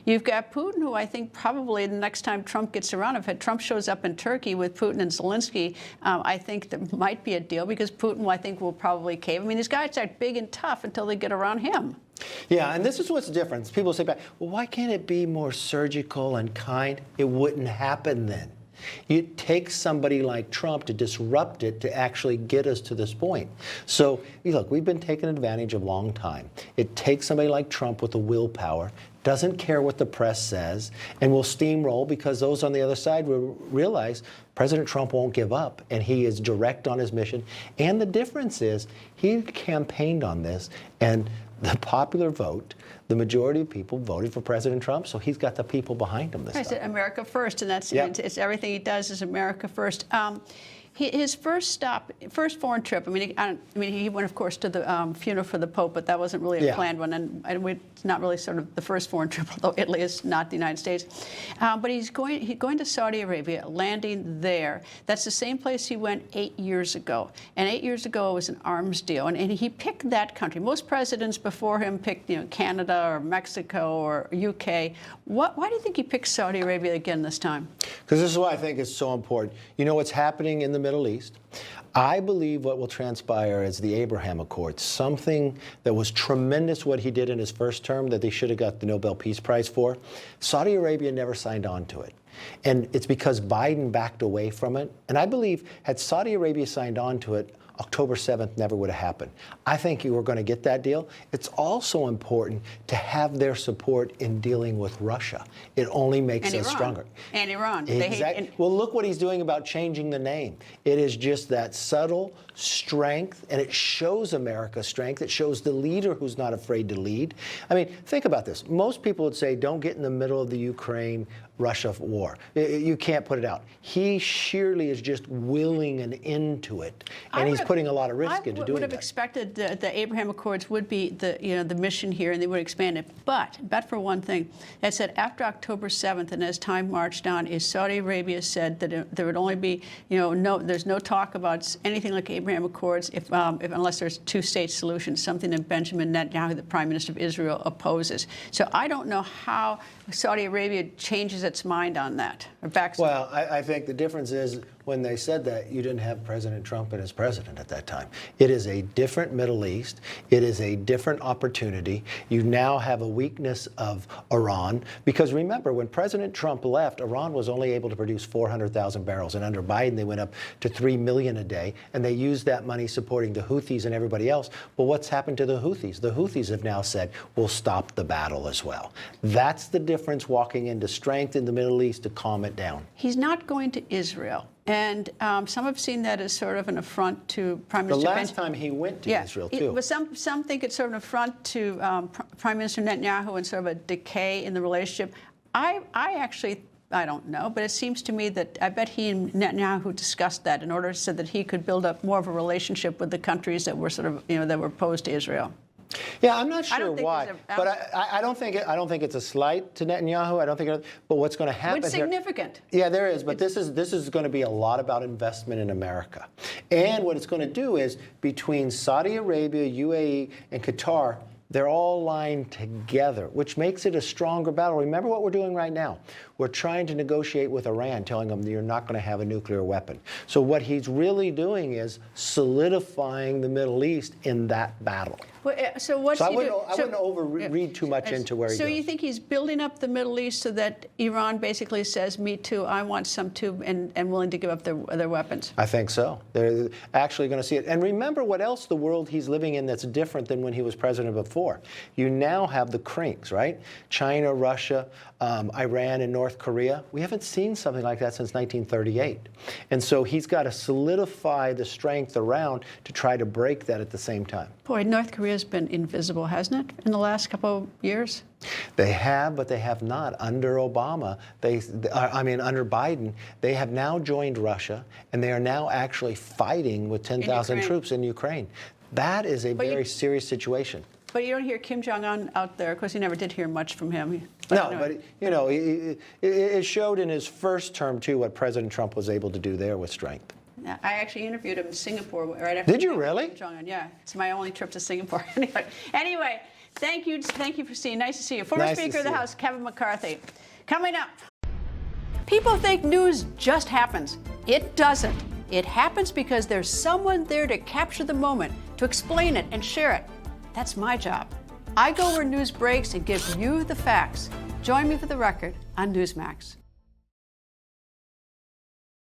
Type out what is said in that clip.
You've got Putin, who I think probably the next time Trump gets around, if Trump shows up in Turkey with Putin and Zelensky, I think there might be a deal because Putin, I think, will probably cave. I mean, these guys are big and tough until they get around him. Yeah, and this is what's different. People say back, well, why can't it be more surgical and kind? It wouldn't happen then. It takes somebody like Trump to disrupt it to actually get us to this point. So, look, we've been taken advantage of a long time. It takes somebody like Trump with the willpower, doesn't care what the press says, and will steamroll because those on the other side will realize President Trump won't give up, and he is direct on his mission. And the difference is he campaigned on this, and the popular vote, the majority of people voted for President Trump, so he's got the people behind him this time. I said America first, and that's it's everything he does is America first. His first foreign trip. I mean, he went, of course, to the funeral for the Pope, but that wasn't really a planned one, and it's not really sort of the first foreign trip, although Italy is not the United States. But he's going to Saudi Arabia, landing there. That's the same place he went 8 years ago, and 8 years ago it was an arms deal, and he picked that country. Most presidents before him picked, Canada or Mexico or UK. Why do you think he picked Saudi Arabia again this time? Because this is why I think it's so important. You know what's happening in the Middle East? I believe what will transpire is the Abraham Accords, something that was tremendous what he did in his first term that they should have got the Nobel Peace Prize for. Saudi Arabia never signed on to it. And it's because Biden backed away from it. And I believe had Saudi Arabia signed on to it, October 7th never would have happened. I think you were going to get that deal. It's also important to have their support in dealing with Russia. It only makes us stronger. And Iran. Exactly. Well, look what he's doing about changing the name. It is just that subtle strength, and it shows America's strength. It shows the leader who's not afraid to lead. I mean, think about this. Most people would say, don't get in the middle of the Ukraine-Russia war. You can't put it out. He surely is just willing an end to it, and he's putting a lot of risk into doing that. I would have expected the Abraham Accords would be the mission here, and they would expand it. But for one thing, that said after October 7th, and as time marched on, is Saudi Arabia said that there would only be, there's no talk about anything like Abraham Accords unless there's two-state solution, something that Benjamin Netanyahu, the Prime Minister of Israel, opposes. So I don't know how Saudi Arabia changes its mind on that or backs. Well, I think the difference is when they said that, you didn't have President Trump as president at that time. It is a different Middle East. It is a different opportunity. You now have a weakness of Iran. Because remember, when President Trump left, Iran was only able to produce 400,000 barrels. And under Biden, they went up to 3 million a day. And they used that money supporting the Houthis and everybody else. Well, what's happened to the Houthis? The Houthis have now said, we'll stop the battle as well. That's the difference, walking into strength in the Middle East to calm it down. He's not going to Israel. And some have seen that as sort of an affront to Prime Minister. The last time he went to Israel, too. But some think it's sort of an affront to Prime Minister Netanyahu and sort of a decay in the relationship. I don't know, but it seems to me that I bet he and Netanyahu discussed that in order so that he could build up more of a relationship with the countries that were sort of, that were opposed to Israel. Yeah, I'm not sure why, but I don't think it's a slight to Netanyahu. I don't think. But what's going to happen? It's significant. Yeah, there is. But this is going to be a lot about investment in America, and what it's going to do is between Saudi Arabia, UAE, and Qatar. They're all lined together, which makes it a stronger battle. Remember what we're doing right now. We're trying to negotiate with Iran, telling them that you're not going to have a nuclear weapon. So what he's really doing is solidifying the Middle East in that battle. Well, so what's he doing? I wouldn't overread too much into where he goes. So you think he's building up the Middle East so that Iran basically says, me too, I want some too, and willing to give up their weapons? I think so. They're actually going to see it. And remember what else the world he's living in that's different than when he was president before. You now have the crinks, right? China, Russia, Iran, and North Korea. We haven't seen something like that since 1938. And so he's got to solidify the strength around to try to break that at the same time. Boy, North Korea's been invisible, hasn't it, in the last couple of years? They have, but they have not. Under Obama, under Biden, they have now joined Russia, and they are now actually fighting with 10,000 troops in Ukraine. That is a very serious situation. But you don't hear Kim Jong-un out there. Of course, you never did hear much from him. But it showed in his first term, too, what President Trump was able to do there with strength. I actually interviewed him in Singapore right after. Did you really? Kim Jong-un, yeah. It's my only trip to Singapore. Anyway, Thank you for seeing. Nice to see you. Former Speaker of the House, Kevin McCarthy. Coming up, people think news just happens. It doesn't. It happens because there's someone there to capture the moment, to explain it and share it. That's my job. I go where news breaks and give you the facts. Join me for The Record on Newsmax.